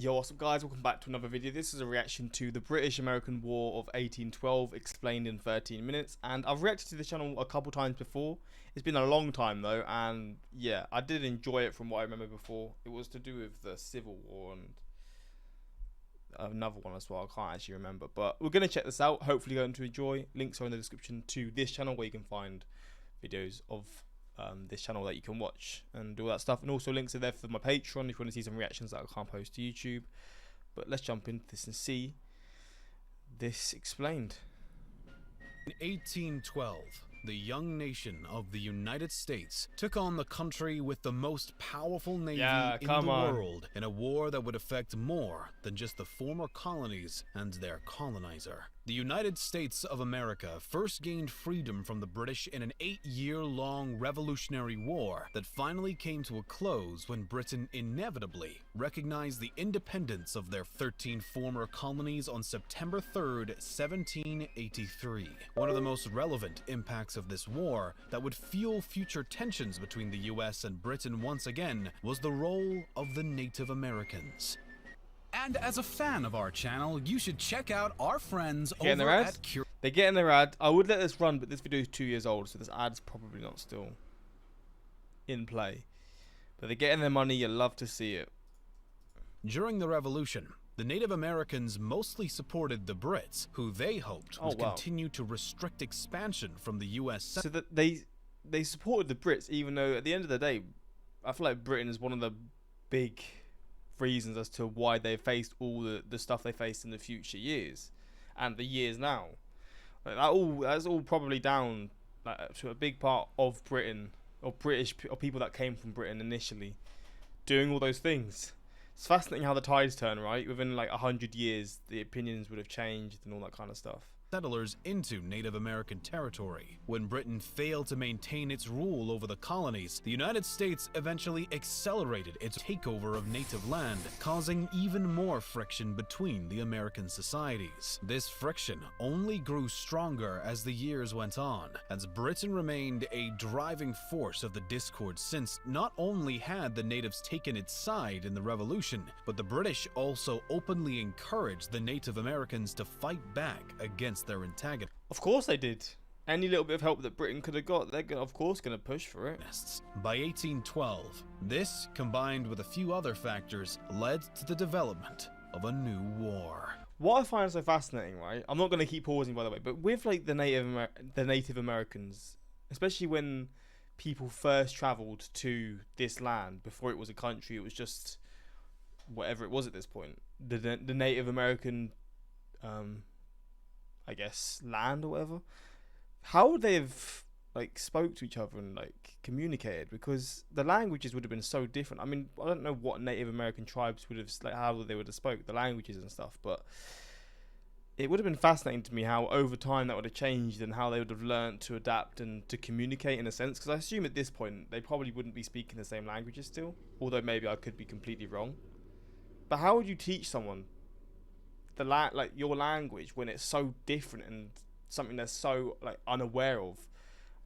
Yo, what's up guys, welcome back to another video. This is a reaction to the British-American War of 1812 explained in 13 minutes, and I've reacted to this channel a couple times before. It's been a long time though, and yeah, I did enjoy it from what I remember before. It was to do with the Civil War and another one as well, I can't actually remember, but we're going to check this out. Hopefully you're going to enjoy. Links are in the description to this channel where you can find videos of this channel that you can watch and all that stuff, and also links are there for my Patreon if you want to see some reactions that I can't post to YouTube. But let's jump into this and see this explained. In 1812, the young nation of the United States took on the country with the most powerful navy in the world in a war that would affect more than just the former colonies and their colonizer. The United States of America first gained freedom from the British in an 8-year-long Revolutionary War that finally came to a close when Britain inevitably recognized the independence of their 13 former colonies on September 3rd, 1783. One of the most relevant impacts of this war that would fuel future tensions between the US and Britain once again was the role of the Native Americans. And as a fan of our channel, you should check out our friends over at They're getting their ad. I would let this run, but this video is 2 years old, so this ad's probably not still in play. But they're getting their money, you'll love to see it. During the Revolution, the Native Americans mostly supported the Brits, who they hoped would continue to restrict expansion from the US. So that they supported the Brits, even though at the end of the day, I feel like Britain is one of the big reasons as to why they faced all the stuff they faced in the future years and the years now. Like that's all probably down to a big part of Britain, or people that came from Britain initially doing all those things. It's fascinating how the tides turn, right? Within like 100 years the opinions would have changed and all that kind of stuff. Settlers into Native American territory. When Britain failed to maintain its rule over the colonies, the United States eventually accelerated its takeover of native land, causing even more friction between the American societies. This friction only grew stronger as the years went on, as Britain remained a driving force of the discord, since not only had the natives taken its side in the Revolution, but the British also openly encouraged the Native Americans to fight back against their antagonist. Of course they did. Any little bit of help that Britain could have got, they're of course going to push for it. By 1812, this, combined with a few other factors, led to the development of a new war. What I find so fascinating, right? I'm not going to keep pausing, by the way, but with like the Native Americans, especially when people first travelled to this land before it was a country, it was just whatever it was at this point. The Native American I guess land or whatever. How would they have like spoke to each other and like communicated? Because the languages would have been so different. I mean, I don't know what Native American tribes would have, like how they would have spoke the languages and stuff, but it would have been fascinating to me how over time that would have changed and how they would have learned to adapt and to communicate in a sense. Because I assume at this point they probably wouldn't be speaking the same languages still, although maybe I could be completely wrong. But how would you teach someone like your language when it's so different and something they're so like unaware of?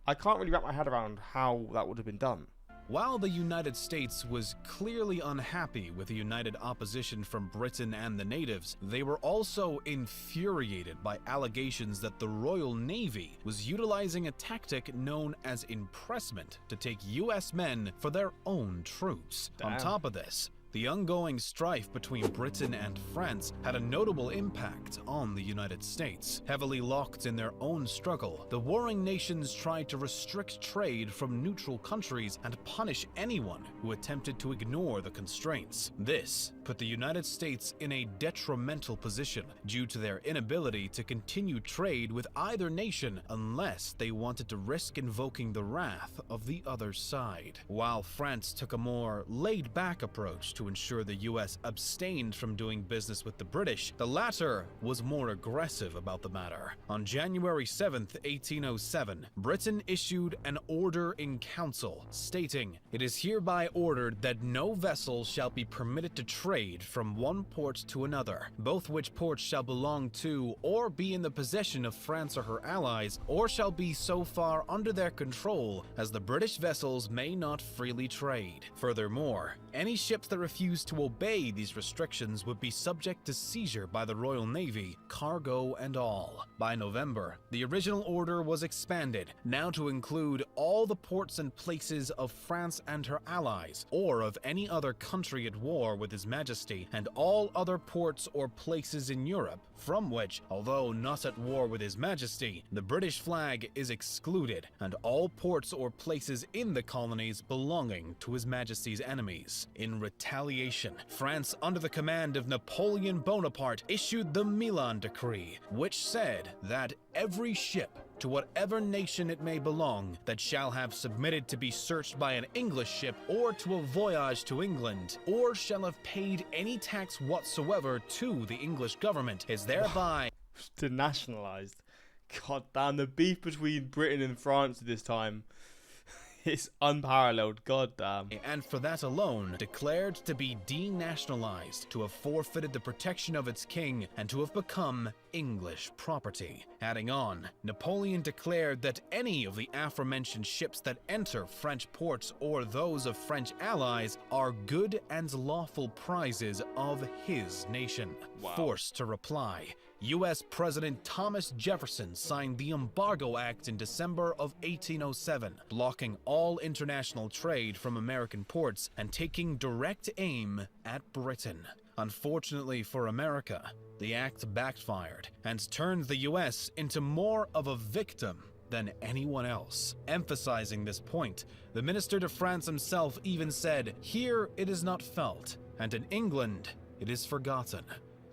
I can't really wrap my head around how that would have been done. While the United States was clearly unhappy with the united opposition from Britain and the natives, they were also infuriated by allegations that the Royal Navy was utilizing a tactic known as impressment to take US men for their own troops. On top of this, the ongoing strife between Britain and France had a notable impact on the United States. Heavily locked in their own struggle, the warring nations tried to restrict trade from neutral countries and punish anyone who attempted to ignore the constraints. This put the United States in a detrimental position due to their inability to continue trade with either nation unless they wanted to risk invoking the wrath of the other side. While France took a more laid-back approach to ensure the US abstained from doing business with the British, the latter was more aggressive about the matter. On January 7th, 1807, Britain issued an order in council stating, "It is hereby ordered that no vessel shall be permitted to trade trade from one port to another, both which ports shall belong to or be in the possession of France or her allies, or shall be so far under their control as the British vessels may not freely trade. Furthermore, any ships that refuse to obey these restrictions would be subject to seizure by the Royal Navy, cargo and all. By November, the original order was expanded, now to include all the ports and places of France and her allies, or of any other country at war with His Majesty, and all other ports or places in Europe, from which, although not at war with His Majesty, the British flag is excluded, and all ports or places in the colonies belonging to His Majesty's enemies. In retaliation, France, under the command of Napoleon Bonaparte, issued the Milan Decree, which said that every ship, to whatever nation it may belong, that shall have submitted to be searched by an English ship or to a voyage to England, or shall have paid any tax whatsoever to the English government, is thereby Denationalised. God damn, the beef between Britain and France at this time. It's unparalleled, goddamn. and for that alone, declared to be denationalized, to have forfeited the protection of its king, and to have become English property. Adding on, Napoleon declared that any of the aforementioned ships that enter French ports or those of French allies are good and lawful prizes of his nation. Wow. Forced to reply, U.S. President Thomas Jefferson signed the Embargo Act in December of 1807, blocking all international trade from American ports and taking direct aim at Britain. Unfortunately for America, the act backfired and turned the U.S. into more of a victim than anyone else. Emphasizing this point, the Minister to France himself even said, "Here it is not felt, and in England it is forgotten."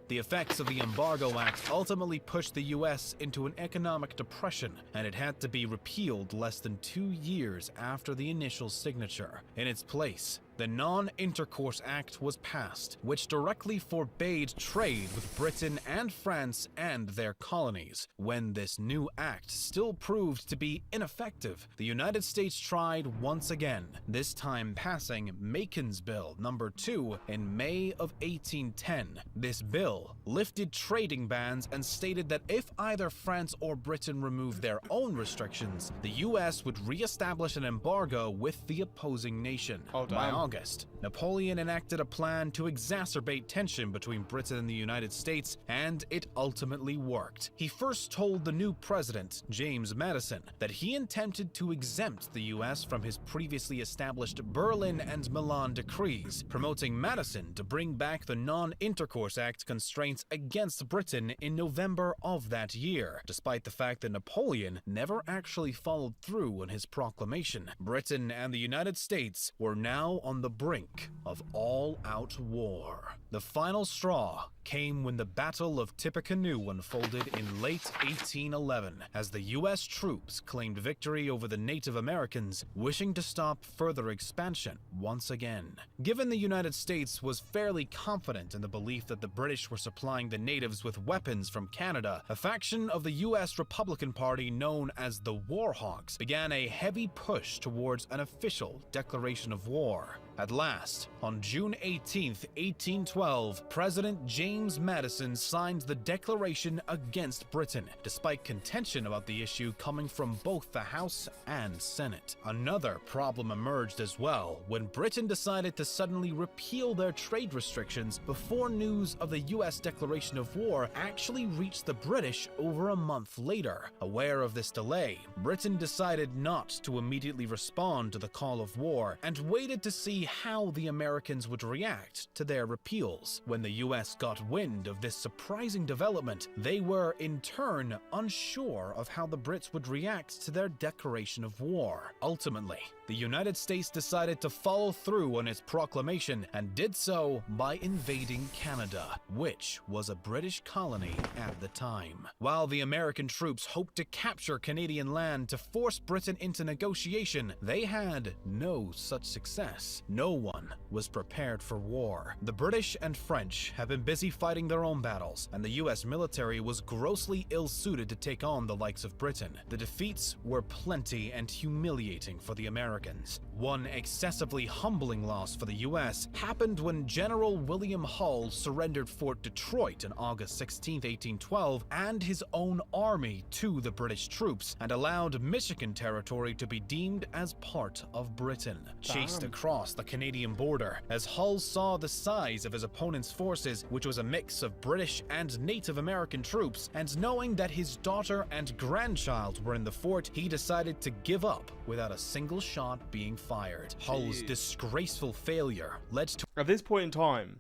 The effects of the Embargo Act ultimately pushed the U.S. into an economic depression, and it had to be repealed less than 2 years after the initial signature. In its place, the Non-Intercourse Act was passed, which directly forbade trade with Britain and France and their colonies. When this new act still proved to be ineffective, the United States tried once again, this time passing Macon's Bill No. 2 in May of 1810. This bill lifted trading bans and stated that if either France or Britain removed their own restrictions, the U.S. would re-establish an embargo with the opposing nation. By August, Napoleon enacted a plan to exacerbate tension between Britain and the United States, and it ultimately worked. He first told the new president, James Madison, that he intended to exempt the U.S. from his previously established Berlin and Milan decrees, promoting Madison to bring back the Non-Intercourse Act constraints against Britain in November of that year, despite the fact that Napoleon never actually followed through on his proclamation. Britain and the United States were now on the brink of all-out war. The final straw came when the Battle of Tippecanoe unfolded in late 1811, as the U.S. troops claimed victory over the Native Americans, wishing to stop further expansion once again. Given the United States was fairly confident in the belief that the British were supplying the natives with weapons from Canada, a faction of the U.S. Republican Party known as the Warhawks began a heavy push towards an official declaration of war. At last, on June 18, 1812, President James Madison signed the declaration against Britain, despite contention about the issue coming from both the House and Senate. Another problem emerged as well when Britain decided to suddenly repeal their trade restrictions before news of the U.S. declaration of war actually reached the British over a month later. Aware of this delay, Britain decided not to immediately respond to the call of war and waited to see how the Americans would react to their repeals. When the US got wind of this surprising development, they were in turn unsure of how the Brits would react to their declaration of war. Ultimately, the United States decided to follow through on its proclamation and did so by invading Canada, which was a British colony at the time. While the American troops hoped to capture Canadian land to force Britain into negotiation, they had no such success. No one was prepared for war. The British and French have been busy fighting their own battles, and the US military was grossly ill-suited to take on the likes of Britain. The defeats were plenty and humiliating for the Americans. One excessively humbling loss for the US happened when General William Hull surrendered Fort Detroit on August 16, 1812, and his own army to the British troops, and allowed Michigan territory to be deemed as part of Britain. Chased across the Canadian border, as Hull saw the size of his opponent's forces, which was a mix of British and Native American troops, and knowing that his daughter and grandchild were in the fort, he decided to give up without a single shot being fired. Hull's disgraceful failure led to... At this point in time,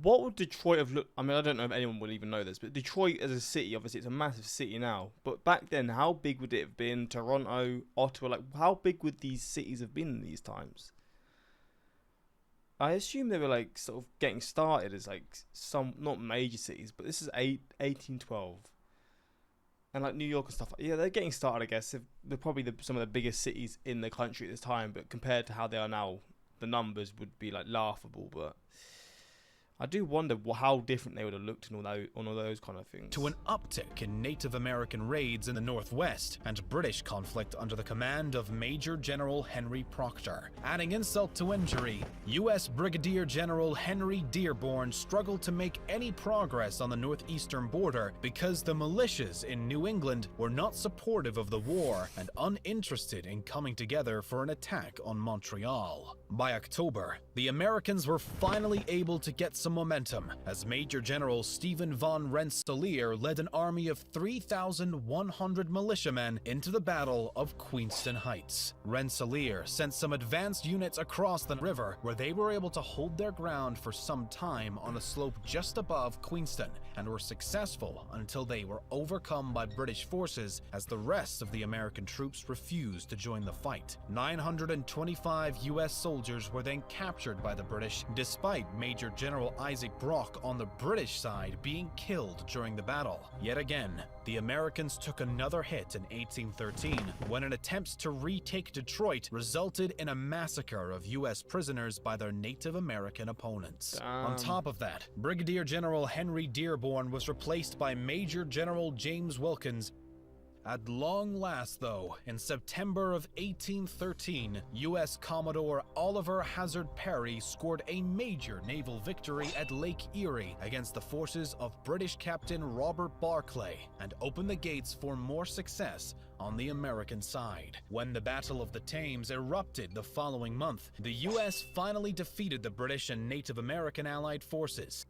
what would Detroit have looked... I mean, I don't know if anyone would even know this, but Detroit as a city, obviously it's a massive city now, but back then, how big would it have been? Toronto, Ottawa, like how big would these cities have been in these times? I assume they were like sort of getting started as like some, not major cities, but this is 1812. And like New York and stuff, yeah, they're getting started, I guess. They're probably some of the biggest cities in the country at this time, but compared to how they are now, the numbers would be like laughable. But I do wonder how different they would have looked and all those kind of things. To an uptick in Native American raids in the Northwest and British conflict under the command of Major General Henry Proctor. Adding insult to injury, U.S. Brigadier General Henry Dearborn struggled to make any progress on the northeastern border because the militias in New England were not supportive of the war and uninterested in coming together for an attack on Montreal. By October, the Americans were finally able to get some momentum as Major General Stephen von Rensselaer led an army of 3,100 militiamen into the Battle of Queenston Heights. Rensselaer sent some advanced units across the river where they were able to hold their ground for some time on a slope just above Queenston and were successful until they were overcome by British forces as the rest of the American troops refused to join the fight. 925 U.S. soldiers were then captured by the British, despite Major General Isaac Brock on the British side being killed during the battle. Yet again, the Americans took another hit in 1813 when an attempt to retake Detroit resulted in a massacre of U.S. prisoners by their Native American opponents. On top of that, Brigadier General Henry Dearborn was replaced by Major General James Wilkins. At long last, though, in September of 1813, U.S. Commodore Oliver Hazard Perry scored a major naval victory at Lake Erie against the forces of British Captain Robert Barclay and opened the gates for more success on the American side. When the Battle of the Thames erupted the following month, the U.S. finally defeated the British and Native American allied forces.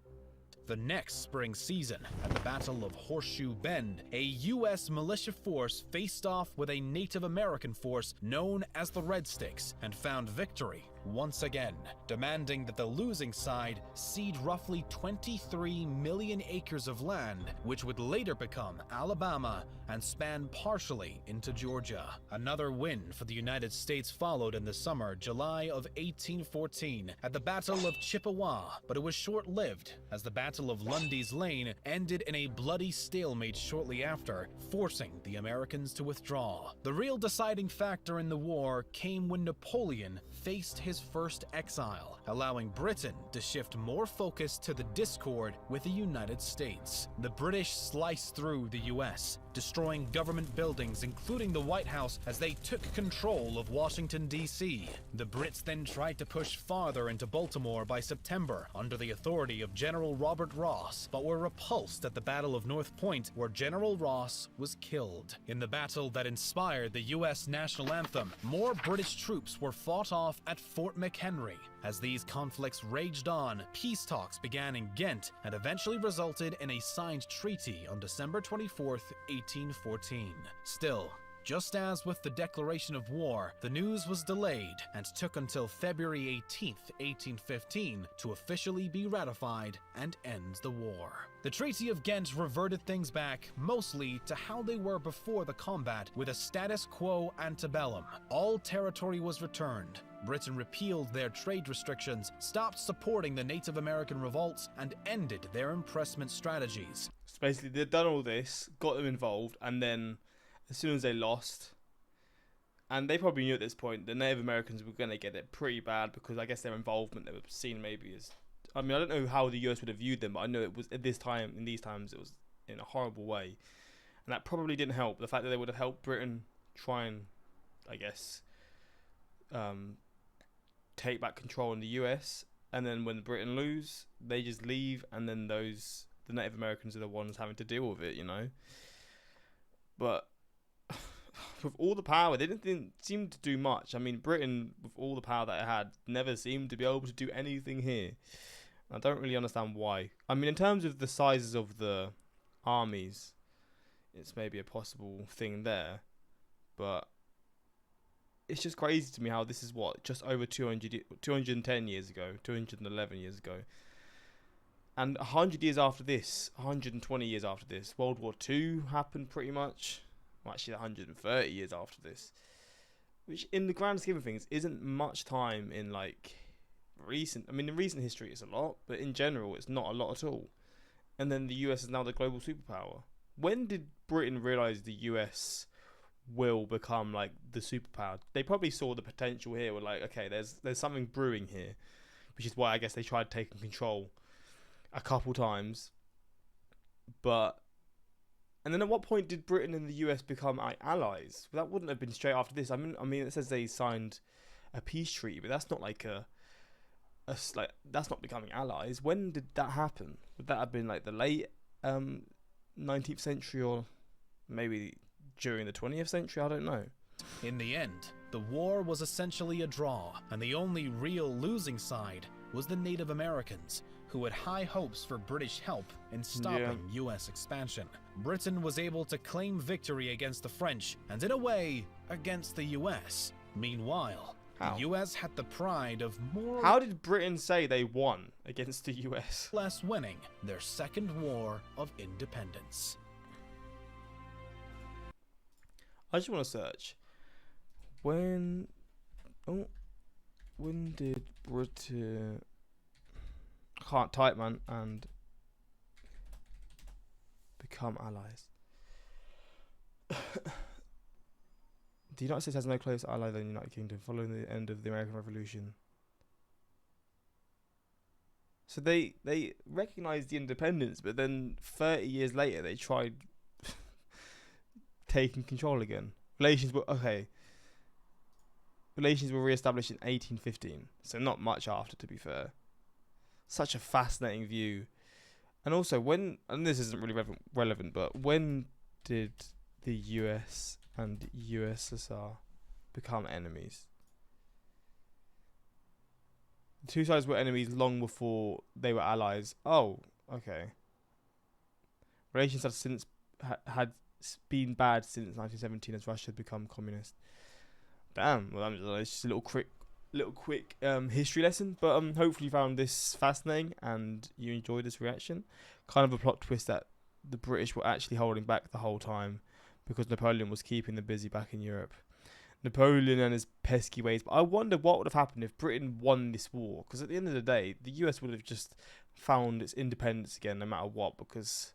The next spring season, at the Battle of Horseshoe Bend, a U.S. militia force faced off with a Native American force known as the Red Sticks and found victory once again, demanding that the losing side cede roughly 23 million acres of land, which would later become Alabama and span partially into Georgia. Another win for the United States followed in the summer, July of 1814, at the Battle of Chippewa, but it was short-lived, as the Battle of Lundy's Lane ended in a bloody stalemate shortly after, forcing the Americans to withdraw. The real deciding factor in the war came when Napoleon faced his first exile, allowing Britain to shift more focus to the discord with the United States. The British sliced through the US, destroying government buildings including the White House as they took control of Washington, D.C. The Brits then tried to push farther into Baltimore by September under the authority of General Robert Ross, but were repulsed at the Battle of North Point, where General Ross was killed. In the battle that inspired the U.S. national anthem, more British troops were fought off at Fort McHenry. As these conflicts raged on, peace talks began in Ghent and eventually resulted in a signed treaty on December 24, 1814. Still, just as with the declaration of war, the news was delayed and took until February 18, 1815 to officially be ratified and end the war. The Treaty of Ghent reverted things back mostly to how they were before the combat, with a status quo antebellum. All territory was returned. Britain repealed their trade restrictions, stopped supporting the Native American revolts, and ended their impressment strategies. So basically, they'd done all this, got them involved, and then as soon as they lost, and they probably knew at this point, the Native Americans were going to get it pretty bad because I guess their involvement, they were seen maybe as... I mean, I don't know how the US would have viewed them, but I know it was at this time, in these times, it was in a horrible way. And that probably didn't help. The fact that they would have helped Britain try and, I guess, um, take back control in the US, and then when Britain lose, they just leave, and then the Native Americans are the ones having to deal with it, you know. But with all the power, they didn't seem to do much. I mean, Britain, with all the power that it had, never seemed to be able to do anything here. I don't really understand why. I mean, in terms of the sizes of the armies, it's maybe a possible thing there, but it's just crazy to me how this is just over 210 years ago, 211 years ago. And 100 years after this, 120 years after this, World War II happened pretty much. Well, actually, 130 years after this. Which, in the grand scheme of things, isn't much time in, like, recent... I mean, in recent history, it's a lot. But in general, it's not a lot at all. And then the US is now the global superpower. When did Britain realise the US will become, like, the superpower? They probably saw the potential here. Were like, okay, there's something brewing here. Which is why I guess they tried taking control a couple times. But... And then at what point did Britain and the US become allies? That wouldn't have been straight after this. I mean, it says they signed a peace treaty, but that's not like that's not becoming allies. When did that happen? Would that have been like the late 19th century, or maybe during the 20th century? I don't know. In the end, the war was essentially a draw, and the only real losing side was the Native Americans, who had high hopes for British help in stopping US expansion. Britain was able to claim victory against the French, and in a way, against the US. Meanwhile, How? the US had the pride of more How did Britain say they won against the US? or less winning their second war of independence. I just want to search. When did Britain... I can't type, man, and become allies. The United States has no closer ally than the United Kingdom following the end of the American Revolution. So they recognized the independence, but then 30 years later they tried taking control again. Relations were re-established in 1815, so not much after, to be fair. Such a fascinating view. And also, and this isn't really relevant, but when did the US and USSR become enemies? The two sides were enemies long before they were allies. Oh, okay. Relations have since had been bad since 1917 as Russia had become communist. Damn, well, it's just a little quick history lesson, but hopefully you found this fascinating and you enjoyed this reaction. Kind of a plot twist that the British were actually holding back the whole time because Napoleon was keeping them busy back in Europe. Napoleon and his pesky ways. But I wonder what would have happened if Britain won this war, because at the end of the day, the US would have just found its independence again no matter what, because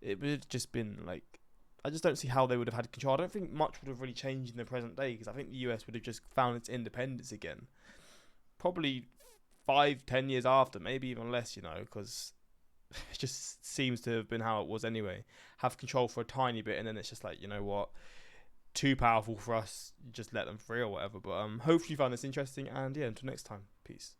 it would have just been like, I just don't see how they would have had control. I don't think much would have really changed in the present day, because I think the US would have just found its independence again. Probably 5-10 years after, maybe even less, you know, because it just seems to have been how it was anyway. Have control for a tiny bit, and then it's just like, you know what, too powerful for us, just let them free or whatever. But hopefully you found this interesting, and yeah, until next time, peace.